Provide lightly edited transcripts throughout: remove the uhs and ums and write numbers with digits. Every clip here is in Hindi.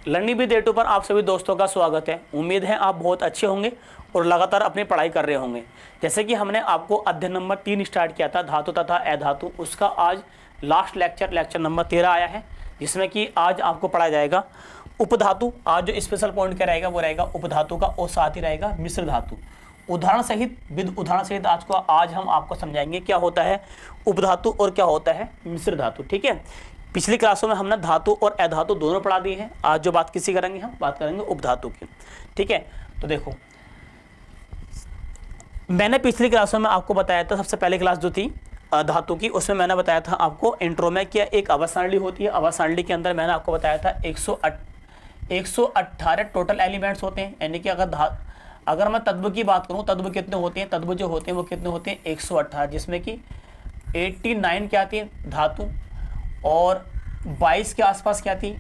लर्निंग विद A2 पर आप सभी दोस्तों का स्वागत है। उम्मीद है आप बहुत अच्छे होंगे और लगातार अपनी पढ़ाई कर रहे होंगे। जैसे कि हमने आपको अध्याय नंबर 3 स्टार्ट किया था, धातु तथा अधातु, उसका आज लास्ट लेक्चर नंबर 13 आया है, जिसमें कि आज आपको पढ़ाया जाएगा उपधातु। आज जो स्पेशल पॉइंट क्या रहेगा वो रहेगा उपधातु का, और साथ ही रहेगा मिश्र धातु। उदाहरण सहित उदाहरण सहित आज हम आपको समझाएंगे क्या होता है उपधातु और क्या होता है मिश्र धातु। ठीक है, पिछली क्लासों में हमने धातु और अधातु दोनों पढ़ा दिए हैं। आज जो बात किसी करेंगे, हम बात करेंगे उपधातु की। ठीक है, तो देखो मैंने पिछली क्लासों में आपको बताया था, सबसे पहले क्लास जो थी धातु की, उसमें मैंने बताया था आपको इंट्रो में क्या एक अवयव सारणी होती है। अवयव सारणी के अंदर मैंने आपको बताया था 118 टोटल एलिमेंट्स होते हैं। यानी कि अगर मैं तत्व की बात करूं, तत्व कितने होते हैं, तत्व जो होते हैं वो कितने होते हैं 118, जिसमें कि 89 क्या आती है धातु, और 22 के आसपास क्या थी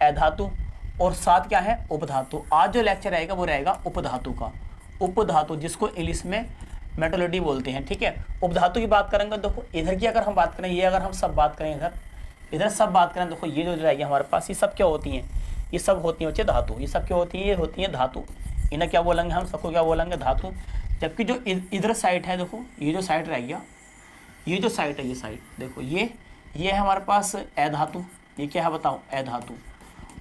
अधातु, और 7 क्या है उपधातु। आज जो लेक्चर रहेगा वो रहेगा उपधातु का। उपधातु जिसको इंग्लिश में मेटोलॉजी बोलते हैं। ठीक है, उपधातु की बात करेंगे। देखो इधर की अगर हम बात करें, ये अगर हम सब बात करें, इधर सब बात करें, देखो ये जो रहेगी हमारे पास, ये सब क्या होती हैं, ये सब होती हैं बच्चे धातु। ये सब क्या होती है, ये होती है धातु। इन्हें क्या बोलेंगे, हम सबको क्या बोलेंगे धातु। जबकि जो इधर साइड है, देखो ये जो साइड रह गया, ये जो साइड है, ये साइड देखो, ये है हमारे पास अधातु। ये क्या है बताओ, अधातु।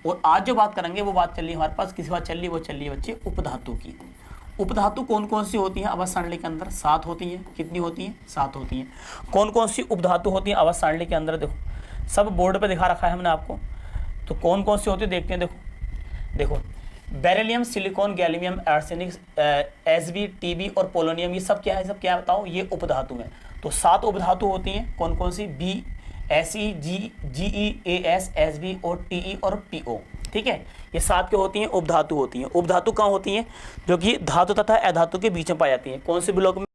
और आज जो बात करेंगे वो बात चल रही है हमारे पास, किसी बात चल रही है, वो चल रही है बच्चे उपधातु की। उपधातु कौन कौन सी होती हैं अवयव सारणी के अंदर? 7 होती हैं। कितनी होती हैं? 7 होती हैं। कौन कौन सी उपधातु होती हैं अवयव सारणी के अंदर? देखो सब बोर्ड पे दिखा रखा है हमने आपको, तो कौन कौन सी होती है देखते हैं। देखो beryllium, silicon, gallium, arsenic, Sb, Tb और पोलोनियम, ये सब क्या है, सब क्या है बताओ, ये उपधातु हैं। तो 7 उपधातु होती हैं। कौन कौन सी? B, Fe, Ge, As, Sb और Te और Po। ठीक है, ये 7 क्या होती हैं उपधातु होती हैं। उपधातु कहाँ होती हैं? जो कि धातु तथा अधातु के बीच में पाई जाती हैं। कौन से ब्लॉक में?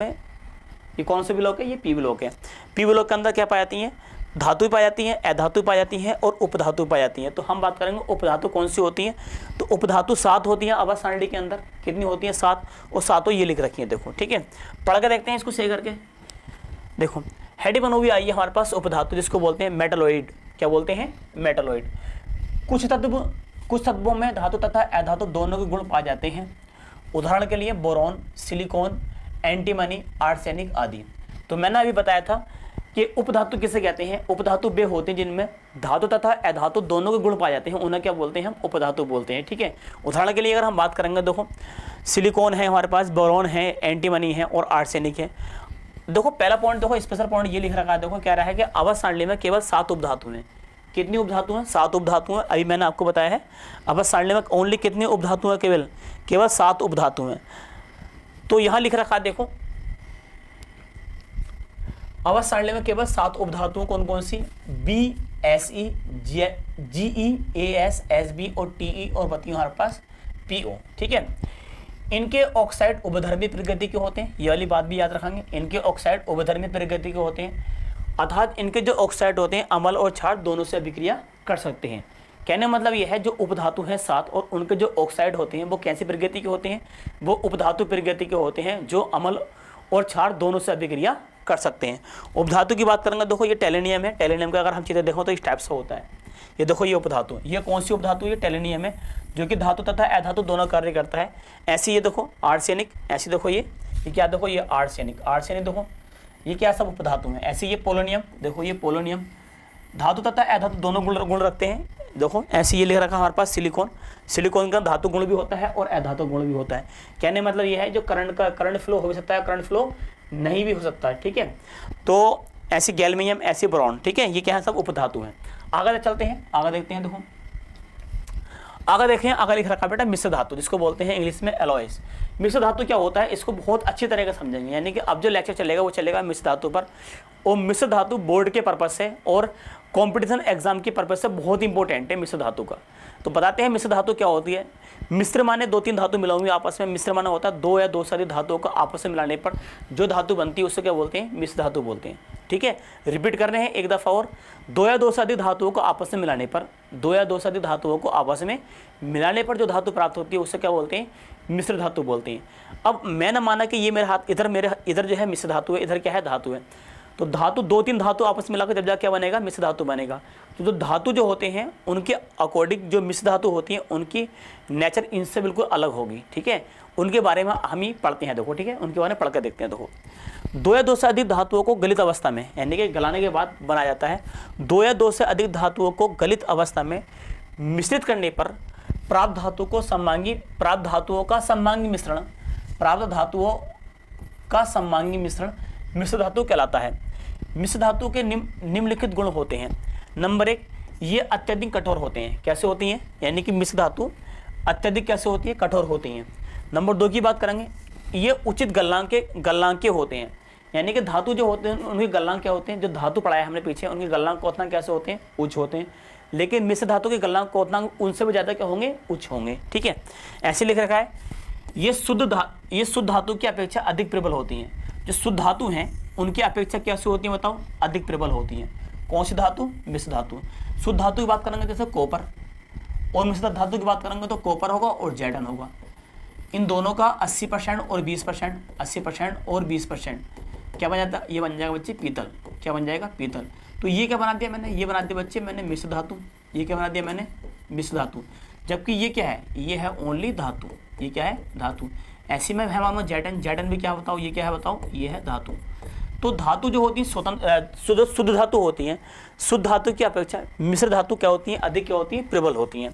ये कौन से ब्लॉक है? ये पी ब्लॉक है। पी ब्लॉक के अंदर क्या पाई जाती हैं? धातु पाई जाती हैं, अधातु पाई जाती हैं और उपधातु पाई जाती हैं। तो हम बात करेंगे उपधातु कौन सी होती हैं। तो उपधातु 7 होती हैं अवयव सारणी के अंदर। कितनी होती हैं? 7। और 7 ये लिख रखी है, देखो। ठीक है, पढ़ के देखते हैं इसको सही करके। देखो हेडी बनो भी आई है हमारे पास उपधातु, जिसको बोलते हैं मेटलॉइड। क्या बोलते हैं? मेटलॉइड। कुछ तत्वों में धातु तथा अधातु दोनों के गुण पाए जाते हैं। उदाहरण के लिए बोरॉन, सिलिकॉन, एंटीमनी, आर्सेनिक आदि। तो मैंने अभी बताया था कि उपधातु किसे कहते हैं। उपधातु वे होते हैं जिनमें धातु तथा अधातु दोनों के गुण पाए जाते हैं, उन्हें क्या बोलते हैं? हम उपधातु बोलते हैं। ठीक है, उदाहरण के लिए अगर हम बात करेंगे, देखो सिलिकॉन है हमारे पास, बोरॉन है, एंटीमनी है और आर्सेनिक है। देखो पहला पॉइंट, देखो स्पेशल पॉइंट ये लिख रखा है, देखो क्या रहा है कि अवयव सारणी में केवल 7 उपधातु हैं। कितनी उपधातु हैं? 7 उपधातु हैं। अभी मैंने आपको बताया है अवयव सारणी में ओनली कितनी उपधातु हैं? केवल 7 उपधातु हैं। तो यहाँ लिख रखा है, देखो अवयव सारणी में केवल 7 उपधातु कौन कौन सी? B, Se, Ge, As, Sb और Te और बतियों हमारे पास Po। ठीक है, इनके ऑक्साइड उभधर्मी प्रकृति के होते हैं। ये वाली बात भी याद रखेंगे, इनके ऑक्साइड उभधर्मी प्रकृति के होते हैं, अर्थात इनके जो ऑक्साइड होते हैं अम्ल और क्षार दोनों से अभिक्रिया कर सकते हैं। कहने मतलब यह है जो उपधातु हैं 7 और उनके जो ऑक्साइड होते हैं वो कैसी प्रकृति के होते हैं? वो उपधातु प्रकृति के होते हैं, जो अम्ल और क्षार दोनों से अभिक्रिया कर सकते हैं। उपधातु की बात करेंगे, देखो ये टेलेनियम है। टेलेनियम का अगर हम चित्र देखो तो इस टाइप से होता है। ये देखो ये उपधातु, ये कौन सी उपधातु? ये टेलेनियम है, जो कि धातु तथा अधातु दोनों कार्य करता है। ऐसी ये देखो आर्सेनिक, ऐसी देखो ये क्या, देखो ये आर्सेनिक देखो ये क्या सब उपधातु हैं। ऐसे ये पोलोनियम, देखो ये पोलोनियम धातु तथा अधातु दोनों गुण रखते हैं। देखो ऐसे ये लिख रखा हमारे पास सिलिकॉन का धातु गुण भी होता है और अधातु गुण भी होता है। कहने मतलब ये है जो करंट फ्लो हो सकता है, करंट फ्लो नहीं भी हो सकता है। ठीक है, तो ऐसे गैल्मियम, ऐसे बोरॉन। ठीक है, ये क्या है? सब उपधातु हैं। आगे चलते हैं, आगे देखते हैं। देखो आगे देखें, आगे लिख रखा बेटा मिश्र धातु, जिसको बोलते हैं इंग्लिश में एलॉयज। मिश्र धातु क्या होता है, इसको बहुत अच्छी तरह से समझेंगे। यानी कि अब जो लेक्चर चलेगा वो चलेगा मिश्र धातु पर। और मिश्र धातु बोर्ड के पर्पज से और कंपटीशन एग्जाम के पर्पज से बहुत इंपॉर्टेंट है मिश्र धातु का। तो बताते हैं मिश्र धातु क्या होती है। मिश्र माने 2-3 धातु मिलाई हुई आपस में। मिश्र माना होता है 2 या 2 से अधिक धातुओं को आपस में मिलाने पर जो धातु बनती है उससे क्या बोलते हैं? मिश्र धातु बोलते हैं। ठीक है, रिपीट कर रहे हैं एक दफ़ा और, 2 या 2 से अधिक धातुओं को आपस में मिलाने पर, 2 या 2 से अधिक धातुओं को आपस में मिलाने पर जो धातु प्राप्त होती है उससे क्या बोलते हैं? मिश्र धातु बोलते हैं। अब मैंने माना कि ये मेरे हाथ इधर जो है मिश्र धातु है, इधर क्या है? धातु है। तो धातु 2-3 धातु आपस में मिलाकर जब जाके क्या बनेगा, मिश्र धातु बनेगा। तो जो धातु जो होते हैं उनके अकॉर्डिंग जो मिश्र धातु होती हैं उनकी नेचर इनसे बिल्कुल अलग होगी, ठीक है। उनके बारे में हम ही पढ़ते हैं, देखो, ठीक है, उनके बारे में पढ़ कर देखते हैं। देखो, 2 या 2 से अधिक धातुओं को गलित अवस्था में, यानी कि गलाने के बाद बनाया जाता है, 2 या 2 से अधिक धातुओं को गलित अवस्था में मिश्रित करने पर प्राप्त धातुओं का सम्मांगी मिश्रण मिश्र धातु कहलाता है। मिश्र धातु के निम्नलिखित गुण होते हैं। नंबर 1, ये अत्यधिक कठोर होते हैं। कैसे होती हैं, यानी कि मिश्र धातु अत्यधिक कैसे होती है, कठोर होती हैं। नंबर 2 की बात करेंगे, ये उचित गलनांक होते हैं, यानी कि धातु जो होते हैं उनके गलनांक क्या होते हैं, जो धातु पढ़ाया हमने पीछे, उनके गलनांक कोतनांक कैसे होते हैं, उच्च होते हैं। लेकिन मिश्र धातु के गलनांक कोतनांक उनसे भी ज़्यादा क्या होंगे, उच्च होंगे, ठीक है। ऐसे लिख रखा है, ये शुद्ध धातु की अपेक्षा अधिक प्रबल होती हैं। जो शुद्ध धातु हैं उनकी अपेक्षा कैसे होती है बताओ, अधिक प्रबल होती हैं। कौन सी धातु, मिश्र धातु। शुद्ध धातु की बात करेंगे जैसे कॉपर, और मिश्र धातु की बात करेंगे तो कॉपर होगा और जैटन होगा। इन दोनों का 80% और 20%, 80% और 20% क्या बन जाता है, ये बन जाएगा बच्चे पीतल। क्या बन जाएगा, पीतल। तो ये क्या बना दिया मैंने, ये बना दिया बच्चे मैंने मिश्र धातु। ये क्या बना दिया मैंने, मिश्र धातु। जबकि ये क्या है, ये है ओनली धातु। ये क्या है, धातु। ऐसे में है मानो जैटन, जैटन भी क्या बताओ, ये क्या है बताओ, ये है धातु। तो धातु जो होती है स्वतंत्र शुद्ध धातु होती हैं, शुद्ध धातु की अपेक्षा मिश्र धातु क्या होती है, अधिक क्या होती है, प्रबल होती हैं।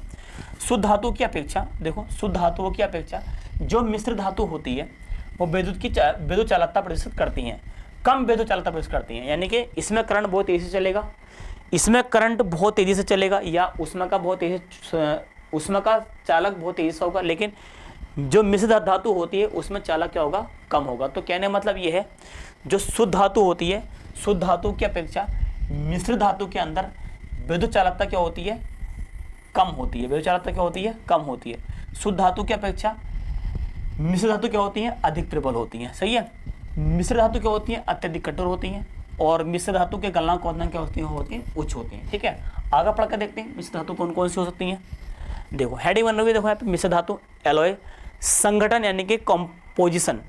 शुद्ध धातु की अपेक्षा, देखो, शुद्ध धातुओं की अपेक्षा जो मिश्र धातु होती है वो विद्युत चालकता प्रदर्शित करती हैं, कम विद्युत चालकता प्रदर्शित करती हैं। यानी कि इसमें करंट बहुत तेज़ी से चलेगा, इसमें करंट बहुत तेज़ी से चलेगा, या उसमें का चालक बहुत तेज़ी से होगा, लेकिन जो मिश्र धातु होती है उसमें चालक क्या होगा, कम होगा। तो कहने मतलब ये है, जो शुद्ध धातु होती है, शुद्ध धातु की अपेक्षा मिश्र धातु के अंदर विद्युत चालकता क्या होती है, कम होती है। विद्युत चालकता क्या होती है, कम होती है। शुद्ध धातु की अपेक्षा मिश्र धातु क्या होती है, अधिक प्रबल होती हैं। सही है। मिश्र धातु क्या होती है, अत्यधिक कठोर होती हैं, और मिश्र धातु के गलनांक कोतनांक क्या होती हैं, उच्च होती हैं। ठीक है, आगे पढ़ कर देखते हैं मिश्र धातु कौन कौन सी हो सकती हैं। देखो हेडिंग बन रही है, देखो यहाँ पे मिश्र धातु एलॉय संगठन, यानी कि कंपोजिशन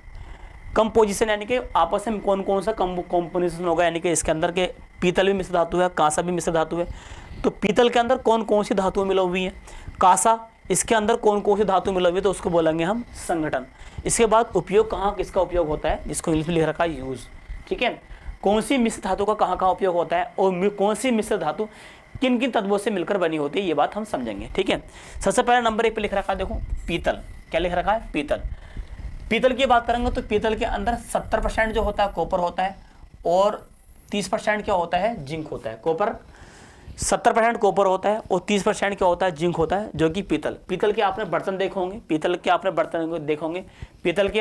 यानी कि आपस में कौन कौन सा कंपोजिशन होगा, यानी कि इसके अंदर के पीतल भी मिश्र धातु है, कांसा भी मिश्र धातु है। तो पीतल के अंदर कौन कौन सी धातुएं मिली हुई हैं, कांसा इसके अंदर कौन कौन सी धातु मिली हुई है, तो उसको बोलेंगे हम संगठन। इसके बाद उपयोग कहाँ किसका उपयोग होता है, जिसको इंग्लिश में लिख रखा है यूज। ठीक है, कौन सी मिश्र धातु का कहाँ कहाँ उपयोग होता है, और कौन सी मिश्र धातु किन किन तत्वों से मिलकर बनी होती है, ये बात हम समझेंगे। ठीक है, सबसे पहले नंबर 1 पे लिख रखा है, देखो पीतल। क्या लिख रखा है, पीतल। पीतल की बात करेंगे तो पीतल के अंदर 70% जो होता है कॉपर होता है, और 30% क्या होता है, जिंक होता है। कॉपर 70% कॉपर होता है और 30% क्या होता है, जिंक होता है, जो कि पीतल के आपने बर्तन देखे होंगे, पीतल के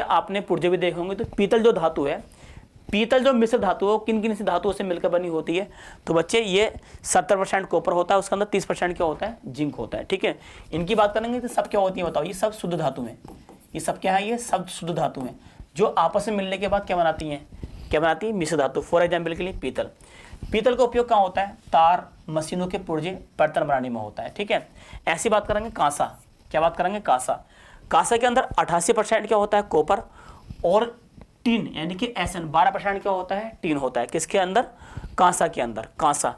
आपने पुर्जे भी देखे होंगे। तो पीतल जो धातु है, पीतल जो मिश्र धातु है, किन किन सी धातुओं से मिलकर बनी होती है, तो बच्चे ये 70% कॉपर होता है, उसके अंदर 30% क्या होता है, जिंक होता है। ठीक है, इनकी बात करेंगे तो सब क्या होती है बताओ, ये सब शुद्ध धातु हैं। ये सब क्या है, ये सब शुद्ध धातु हैं, जो आपस में मिलने के बाद क्या बनाती हैं, मिश्र धातु। फॉर एग्जाम्पल के लिए पीतल का उपयोग कहाँ होता है, तार, मशीनों के पुर्जे, बर्तन बनाने में होता है। ठीक है, ऐसी बात करेंगे कांसा। क्या बात करेंगे, कांसा के अंदर 88% क्या होता है, कॉपर, और टीन यानी कि SN 12% क्या होता है, टीन होता है। किसके अंदर, कांसा के अंदर। कांसा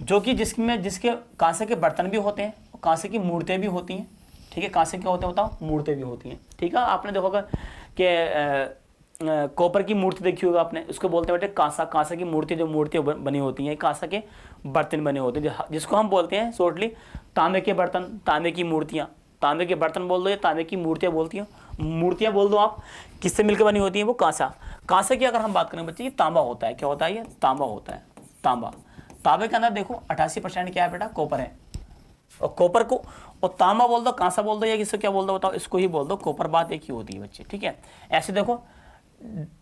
जो कि जिसके कांसे के बर्तन भी होते हैं, कांसे की मूर्तें भी होती हैं। ठीक है, कांसे क्या होते हैं बताओ, मूर्तें भी होती हैं। ठीक है, आपने देखोगा कि कॉपर की मूर्ति देखी होगा आपने, उसको बोलते हैं बेटे कांसा की मूर्ति, जो मूर्तियाँ बनी होती हैं, कांसा के बर्तन बने होते हैं, जिसको हम बोलते हैं शॉर्टली तांबे के बर्तन, तांबे की मूर्तियाँ। तांबे के बर्तन बोल दो या तांबे की मूर्तियाँ मूर्तियाँ बोल दो आप, किससे मिलकर बनी होती हैं, वो कांसा की अगर हम बात करें बच्चे, ये तांबा होता है। क्या होता है, ये तांबा होता है। तांबे के अंदर देखो 88% क्या है बेटा, कॉपर है। और कॉपर को और तांबा बोल दो, कांसा बोल दो, या किसको क्या बोल दो बताओ, इसको ही बोल दो, कॉपर, बात एक ही होती है बच्चे। ठीक है, ऐसे देखो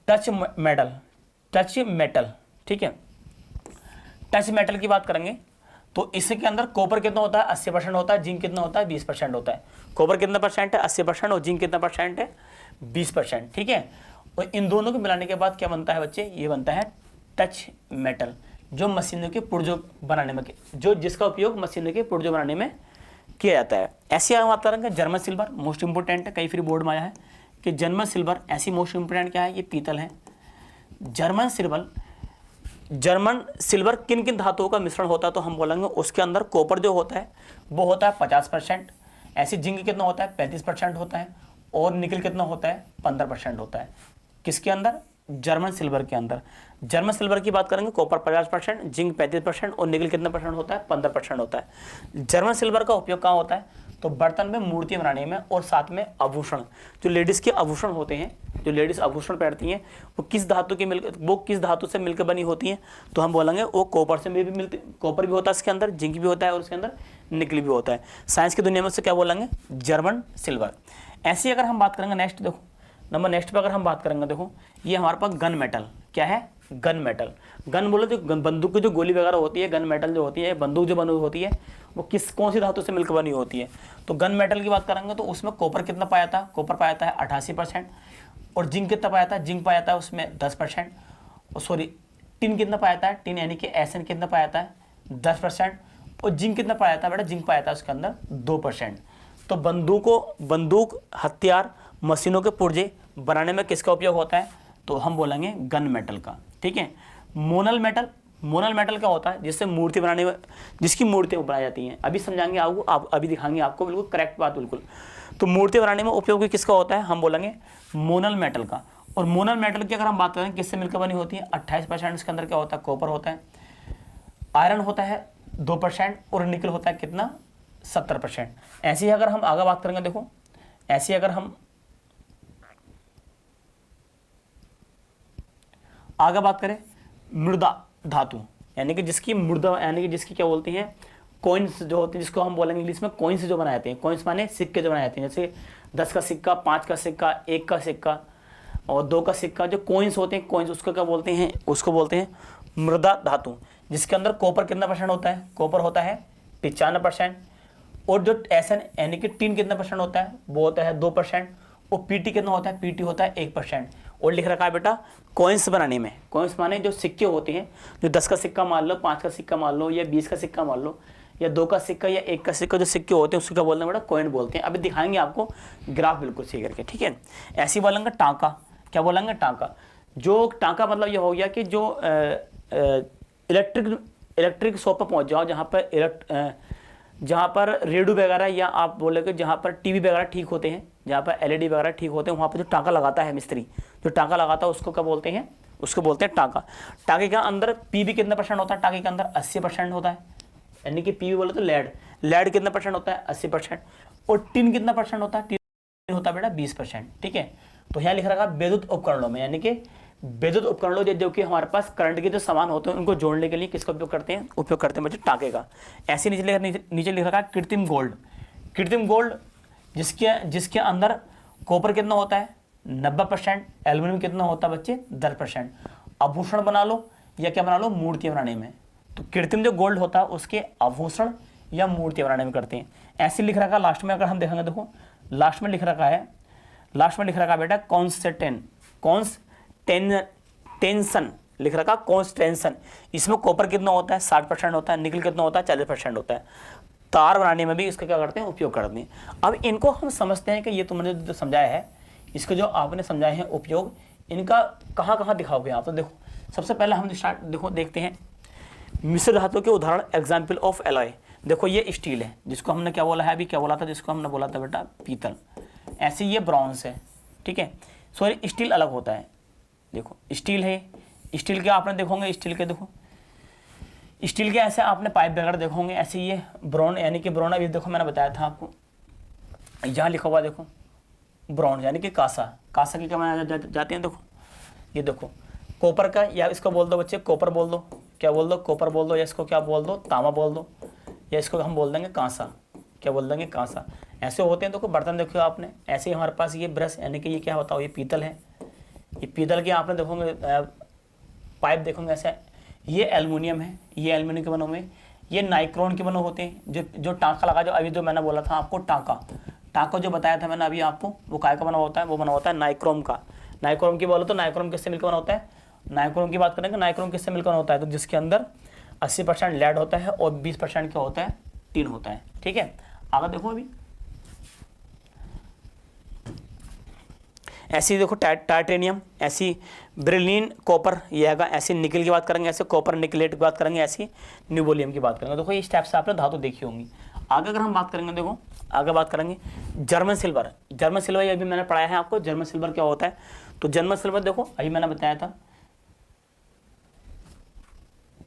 टच मेटल। ठीक है, टच मेटल की बात करेंगे तो इसके अंदर कॉपर कितना होता है, 80% होता है, जिंक कितना होता है, 20% होता है। कॉपर कितना परसेंट है, 80%, और जिंक कितना परसेंट है, 20%। ठीक है, और इन दोनों को मिलाने के बाद क्या बनता है बच्चे, ये बनता है टच मेटल, जो मशीनों के पुर्जों बनाने में, जिसका उपयोग मशीनों के पुर्जों बनाने में किया जाता है। ऐसे हम बात करेंगे जर्मन सिल्वर, मोस्ट इंपोर्टेंट है, कई फिर बोर्ड में आया है कि जर्मन सिल्वर ऐसी मोस्ट इंपोर्टेंट क्या है, ये पीतल है। जर्मन सिल्वर जर्मन सिल्वर किन किन धातुओं का मिश्रण होता है, तो हम बोलेंगे उसके अंदर कॉपर जो होता है वो होता है 50%, ऐसे जिंक कितना होता है 35% होता है, और निकल कितना होता है 15% होता है। किसके अंदर? जर्मन सिल्वर के अंदर। जर्मन सिल्वर की बात करेंगे, कॉपर 50%, जिंक 35% और निकल कितना परसेंट होता है 15% होता है। जर्मन सिल्वर का उपयोग कहाँ होता है? तो बर्तन में मूर्ति बनाने में, और साथ में आभूषण, जो लेडीज़ के आभूषण होते हैं, जो लेडीज़ आभूषण पहनती हैं वो किस धातु के वो किस धातु से मिलकर बनी होती हैं, तो हम बोलेंगे वो कॉपर से भी मिलती, कॉपर भी होता है इसके अंदर, जिंक भी होता है और उसके अंदर निकल भी होता है। साइंस की दुनिया में उससे क्या बोलेंगे? German silver. ऐसी अगर हम बात करेंगे, नेक्स्ट देखो, नंबर नेक्स्ट पर अगर हम बात करेंगे, देखो ये हमारे पास गन मेटल। क्या है? Gun metal. गन बोलो तो बंदूक की जो गोली वगैरह होती है, गन मेटल जो होती है, बंदूक जो बनी होती है वो कौन सी धातु से मिलकर बनी होती है? तो गन मेटल की बात करेंगे तो उसमें कॉपर कितना पाया था? कॉपर पाया था 88%। और जिंक कितना पाया था? जिंक पाया था उसमें 10%। और सॉरी, टिन कितना पाया था? टिन यानी कि एसएन कितना पाया था? 10%। और जिंक कितना पाया था बेटा? जिंक पाया था उसके अंदर 2%। तो बंदूक, हथियार, मशीनों के पुर्जे बनाने में किसका उपयोग होता है? तो हम बोलेंगे गन मेटल का। ठीक है। मोनल मेटल, मोनल मेटल क्या होता है? जिससे मूर्ति बनाने में, जिसकी मूर्तियाँ बनाई जाती हैं, अभी समझाएंगे आपको, आप अभी दिखाएंगे आपको, बिल्कुल करेक्ट बात बिल्कुल। तो मूर्ति बनाने में उपयोग किसका होता है? हम बोलेंगे मोनल मेटल का। और मोनल मेटल की अगर हम बात करें किससे मिलकर बनी होती है? 28% इसके अंदर क्या होता है? कॉपर होता है। आयरन होता है 2% और निकल होता है कितना? 70%। ऐसे ही अगर हम आगे बात करेंगे, देखो ऐसे अगर हम आगे बात करें, मृदा धातु, यानी कि जिसकी मृदा, यानी कि जिसकी क्या बोलते हैं, कॉइन्स जो होते हैं, जिसको हम बोलेंगे इंग्लिश में कॉइन्स जो बनाए जाते हैं। कॉइन्स माने सिक्के जो बनाए जाते हैं, जैसे 10 का सिक्का, 5 का सिक्का, 1 का सिक्का और 2 का सिक्का, जो कॉइन्स होते हैं, कॉइन्स उसको क्या बोलते हैं? उसको बोलते हैं मृदा धातु। जिसके अंदर कॉपर कितना परसेंट होता है? कॉपर होता है 95%। और जो एसएन यानी कि टिन कितना परसेंट होता है? वो होता है 2%। और पीटी कितना होता है? पीटी होता है 1%। और लिख रखा है बेटा कॉइन्स बनाने में, कॉइन्स माने जो सिक्के होते हैं, जो 10 का सिक्का मान लो, 5 का सिक्का मान लो, या 20 का सिक्का मान लो, या 2 का सिक्का या 1 का सिक्का, जो सिक्के होते हैं उसको क्या बोलते हैं बेटा? कॉइन बोलते हैं। अभी दिखाएंगे आपको ग्राफ बिल्कुल सही करके। ठीक है। ऐसे ही बोलेंगे टांका। क्या बोलेंगे? टांका। जो टांका मतलब ये हो गया कि जो इलेक्ट्रिक शॉप पर पहुंच जाओ, जहाँ पर रेडियो वगैरह, या आप बोलोगे जहाँ पर टीवी वगैरह ठीक होते हैं, जहाँ पर एलईडी वगैरह ठीक होते हैं, वहाँ पर जो टांका लगाता है मिस्त्री, जो टांका लगाता है उसको क्या बोलते हैं? उसको बोलते हैं टांका। टांके के अंदर पीवी कितना परसेंट होता है? टांके के अंदर 80% होता है, यानी कि पीवी बोले तो लेड कितना परसेंट होता है? 80%। और टिन कितना परसेंट होता है? टिन होता है बेटा 20%। ठीक है। तो यहाँ लिख रखा है विद्युत उपकरणों में, यानी कि विद्युत उपकरणों जो कि हमारे पास करंट के जो सामान होते हैं उनको जोड़ने के लिए किसका उपयोग करते हैं? उपयोग करते हैं बच्चे टांके का। ऐसे नीचे लिख रखा है कृत्रिम गोल्ड। कृत्रिम गोल्ड जिसके अंदर कॉपर कितना होता है? 90%। एल्यूमिनियम कितना होता है बच्चे? 10%। आभूषण बना लो या क्या बना लो? मूर्तियाँ बनाने में। तो कृत्रिम जो गोल्ड होता है उसके आभूषण या मूर्तियाँ बनाने में करते हैं। ऐसे लिख रखा है लास्ट में, अगर हम देखेंगे, देखो लास्ट में लिख रखा है बेटा टेंशन लिख रखा, कॉन्स्टेंशन। इसमें कॉपर कितना होता है? 60% होता है। निकल कितना होता है? 40% होता है। तार बनाने में भी इसका क्या करते हैं? उपयोग करते हैं। अब इनको हम समझते हैं कि ये तुमने जो समझाया है, इसको जो आपने समझाए हैं उपयोग, इनका कहाँ कहाँ दिखाओगे आप? तो देखो सबसे पहले हम देखते हैं मिश्र धातु के उदाहरण, एग्जाम्पल ऑफ एलॉय। देखो ये स्टील है, जिसको हमने क्या बोला है? अभी क्या बोला था? जिसको हमने बोला था बेटा पीतल। ऐसे ये ब्रॉन्ज है। ठीक है। सॉरी, स्टील अलग होता है। देखो स्टील है, स्टील के आपने देखोगे, स्टील के देखो, स्टील के ऐसे आपने पाइप वगैरह देखोगे। ऐसे ये ब्रॉन्ज, यानी कि ब्रॉन्ज, अभी देखो मैंने बताया था आपको, यहाँ लिखा हुआ देखो ब्रॉन्ज, यानी कि कांसा की क्या बनाए जाते हैं? देखो ये देखो कॉपर का, या इसको बोल दो बच्चे कॉपर बोल दो, क्या बोल दो? कॉपर बोल दो, या इसको क्या बोल दो? तांबा बोल दो, या इसको हम बोल देंगे कांसा। क्या बोल देंगे? कांसा। ऐसे होते हैं। देखो बर्तन देखो आपने, ऐसे ही हमारे पास ये ब्रश, यानी कि ये क्या होता है? ये पीतल है। ये पीतल के आपने देखोगे पाइप देखोगे ऐसा। ये एल्युमिनियम है, ये एल्युमिनियम के बने हुए। ये नाइक्रोन के बने होते हैं। जो टांका लगा, जो अभी जो मैंने बोला था आपको टांका जो बताया था मैंने अभी आपको, वो काय का बना होता है? वो बना होता है नाइक्रोम का। नाइक्रोम की बोलो तो नाइक्रोम किससे मिलकर बना होता है? नाइक्रोम की बात करेंगे, नाइक्रोम किससे मिलकर होता है? तो जिसके अंदर 80% लेड होता है और 20% क्या होता है? टिन होता है। ठीक है। आगे देखो, अभी ऐसी देखो टाइटेनियम, ऐसी ब्रिलियन कॉपर ये आएगा, ऐसी निकल की बात करेंगे, ऐसे कॉपर निकलेट की बात करेंगे, ऐसी न्यूबोलियम की बात करेंगे। देखो इस टाइप से आपने धातु देखी होंगी। आगे अगर हम बात करेंगे, देखो आगे बात करेंगे जर्मन सिल्वर। जर्मन सिल्वर ये अभी मैंने पढ़ाया है आपको, जर्मन सिल्वर क्या होता है। तो जर्मन सिल्वर देखो अभी मैंने बताया था,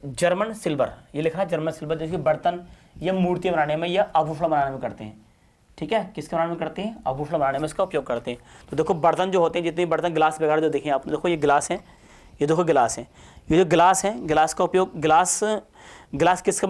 जर्मन सिल्वर ये लिखा है जर्मन सिल्वर, जैसे बर्तन या मूर्तियाँ बनाने में या आभूषण बनाने में करते हैं, ठीक है, किसके बनाने में करते हैं, आभूषण बनाने में इसका उपयोग करते हैं। तो देखो बर्तन जो होते हैं, जितने बर्तन गिलास वगैरह जो देखें आपने, देखो ये गिलास है, ये देखो गिलास है, ये जो गिलास है, गिलास का उपयोग, गिलास किस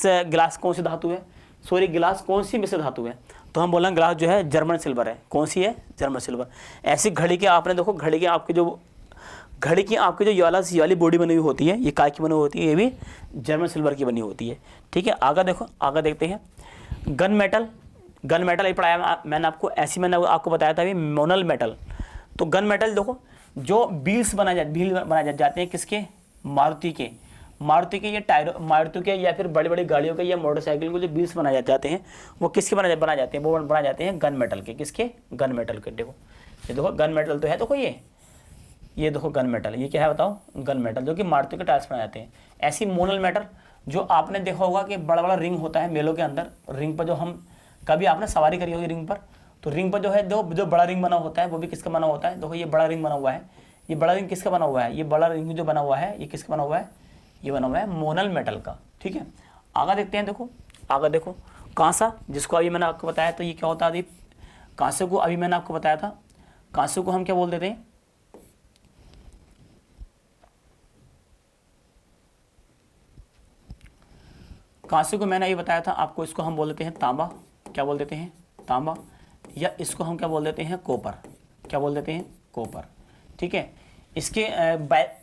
गिलास कौन सी धातु है, सॉरी गिलास कौन सी मिश्र धातु है, तो हम बोल रहे हैं गिलास जो है जर्मन सिल्वर है। कौन सी है, जर्मन सिल्वर। ऐसी घड़ी के आपने देखो, घड़ी की आपकी जो ये वाली बॉडी बनी हुई होती है, ये काय की बनी हुई होती है, ये भी जर्मन सिल्वर की बनी होती है, ठीक है। आगे देखो, आगे देखते हैं गन मेटल ये पढ़ाया मैंने आपको, ऐसी मैंने आपको बताया था अभी मोनल मेटल। तो गन मेटल देखो जो व्हील्स बनाए जाते हैं, किसके, मारुति के ये टायर, मारुति के या फिर बड़ी बड़ी गाड़ियों के या मोटरसाइकिल के जो व्हील्स बनाए जाते हैं, वो किसके बनाए जाते हैं, वो बनाए जाते हैं गन मेटल के। किसके, गन मेटल के। देखो ये देखो गन मेटल तो है, देखो ये देखो गन मेटल, ये क्या है बताओ, गन मेटल, जो कि मारुति के टायर्स बनाए जाते हैं। ऐसी मोनल मेटल जो आपने देखा होगा कि बड़ा बड़ा रिंग होता है मेलों के अंदर, रिंग पर जो हम कभी आपने सवारी करी होगी रिंग पर, तो रिंग पर जो है जो बड़ा रिंग बना होता है वो भी किसका बना होता है। देखो ये बड़ा रिंग बना हुआ है, ये बड़ा रिंग किसका बना हुआ है, ये बड़ा रिंग जो बना हुआ है ये किसका बना हुआ है, ये बना हुआ है मोनल मेटल का, ठीक है। आगे देखते हैं, देखो आगे देखो कांसा, जिसको अभी मैंने आपको बताया, तो ये क्या होता है, कांसे को अभी मैंने आपको बताया था, कांसे को हम क्या बोल देते हैं, कांसे को मैंने ये बताया था आपको, इसको हम बोल देते हैं तांबा। क्या बोल देते हैं, तांबा। या इसको हम क्या बोल देते हैं, कॉपर। क्या बोल देते हैं, कॉपर, ठीक है। इसके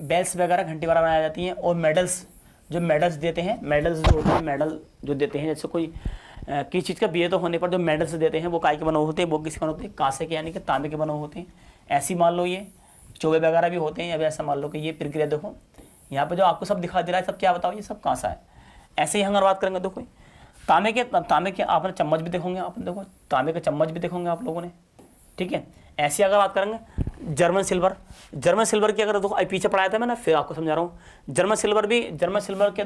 बेल्स वगैरह, घंटी वगैरह बनाई जाती हैं। और मेडल्स, जो मेडल्स देते हैं, मेडल्स जो होते हैं, मेडल जो देते हैं, जैसे कोई किसी चीज़ का विजेता होने पर जो मेडल्स देते हैं वो काय के बने होते हैं, वो किसके बने होते हैं, कांसे के यानी कि तांबे के बने होते हैं। ऐसी मान लो ये चोगे वगैरह भी होते हैं। अभी ऐसा मान लो कि ये प्रक्रिया देखो, यहाँ पे जो आपको सब दिखा दे रहा है, सब क्या बताओ, ये सब कांसा है। ऐसे ही हम अगर बात करेंगे, देखो तांबे के आपने चम्मच भी देखोगे, आपने देखो तांबे के चम्मच भी देखोगे आप लोगों ने, ठीक है। ऐसी अगर बात करेंगे जर्मन सिल्वर की, अगर देखो पीछे पढ़ाया था मैंने, फिर आपको समझा रहा हूँ। जर्मन सिल्वर के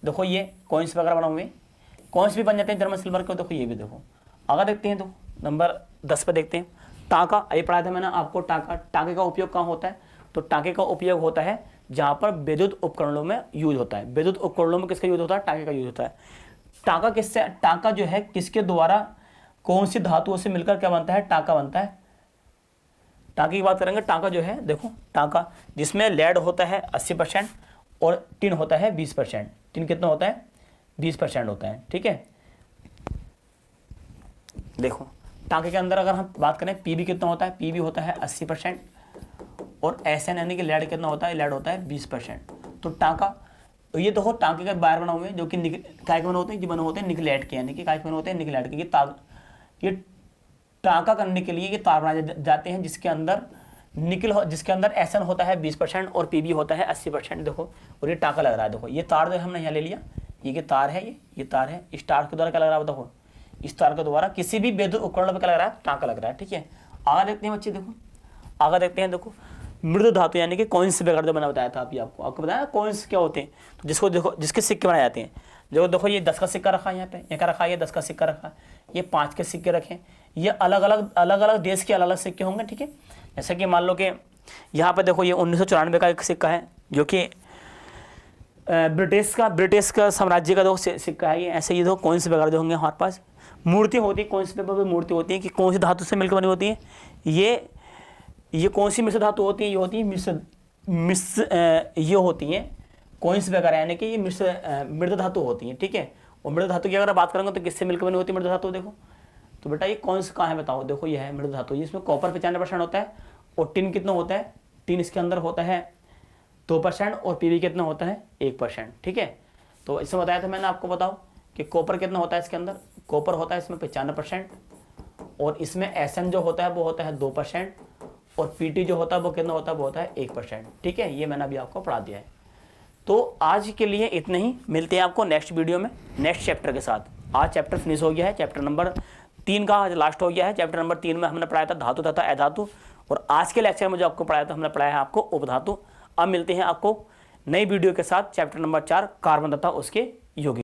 देखो ये कॉइन्स वगैरह बना हुए, कॉइन्स भी बन जाते हैं जर्मन सिल्वर के। देखो ये भी देखो। आगे देखते हैं, तो नंबर 10 पे देखते हैं टांका। अभी पढ़ाया था मैंने आपको टांका। टांके का उपयोग कहाँ होता है, तो टांके का उपयोग होता है जहाँ पर विद्युत उपकरणों में यूज होता है। विद्युत उपकरणों में किसका यूज होता है, टांके का यूज होता है। टांका जो है किसके द्वारा, कौन सी धातुओं से मिलकर क्या बनता है, टांका बनता है। टांके की बात करेंगे, टांका जो है देखो, टांका जिसमें लेड होता है 80% और टिन होता है 20%। टिन कितना होता है, 20% होता है, ठीक है। देखो टांके के अंदर अगर हम बात करें, पीबी कितना होता है, पीबी होता है 80% और एसएन यानी कि लेड कितना होता है, लेड होता है 20%। तो टांका, तो ये देखो टांके के वायर बना हुए हैं जो कि काय के बने होते हैं, ये बने होते हैं निकलेट के, यानी कि काय के बने होते हैं, निकलेट के। ये टांका करने के लिए ये तार बनाए जाते हैं जिसके अंदर एसएन होता है 20% और पीबी होता है 80%। देखो, और ये टांका लग रहा है, देखो ये तार जो हमने यहाँ ले लिया, ये तार है, ये तार है। इस तार के द्वारा क्या लग रहा है, देखो इस तार के द्वारा किसी भी विद्युत उपकरण पर क्या लग रहा है, टांका लग रहा है, ठीक है। आगे देखते हैं बच्चे, देखो आगे देखते हैं, देखो मृदु धातु यानी कि कॉइन्स वगैरह जो मैंने बताया था आपको बताया कॉइन्स क्या होते हैं, तो जिसको देखो जिसके सिक्के बनाए जाते हैं। जो देखो ये 10 का सिक्का रखा है, यहाँ पे ये क्या रखा है, ये 10 का सिक्का रखा है, ये 5 के सिक्के रखे। ये अलग अलग देश के अलग अलग सिक्के होंगे, ठीक है। जैसे कि मान लो कि यहाँ पे देखो ये 1994 का एक सिक्का है जो कि ब्रिटिश का साम्राज्य का दो सिक्का है ये। ऐसे ये दो कॉइन्स वगैरह जो होंगे हमारे पास। मूर्ति होती है, कॉइन्स पेपर पर मूर्ति होती है कि कौन सी धातु से मिलकर बनी होती है। ये कौन सी मिश्र धातु होती है, ये होती है ये होती है कॉइन्स वगैरह, यानी कि ये मृद धातु होती है, ठीक है। और मृद धातु की अगर बात करेंगे तो किससे मिलकर बनी होती है मृद धातु, देखो तो बेटा ये कॉइन्स कहाँ है बताओ, देखो ये है मृद धातु। इसमें कॉपर 95% होता है और टिन कितना होता है, टिन इसके अंदर होता है 2% और पीवी कितना होता है 1%, ठीक है। तो इसमें बताया था मैंने आपको, बताओ कि कॉपर कितना होता है इसके अंदर, कॉपर होता है इसमें 95% और इसमें एसएन जो होता है वो होता है 2% और पीटी जो होता है वो कितना होता है, वो होता है 1%, ठीक है। ये मैंने अभी आपको पढ़ा दिया है। तो आज के लिए इतना ही, मिलते हैं आपको नेक्स्ट वीडियो में नेक्स्ट चैप्टर के साथ। आज चैप्टर फिनिश हो गया है, चैप्टर नंबर 3 का आज लास्ट हो गया है। चैप्टर नंबर 3 में हमने पढ़ाया था धातु तथा अधातु, और आज के लेक्चर में जो आपको पढ़ाया था हमने पढ़ाया है आपको उपधातु। अब मिलते हैं आपको नई वीडियो के साथ चैप्टर नंबर 4 कार्बन तथा उसके यौगिक।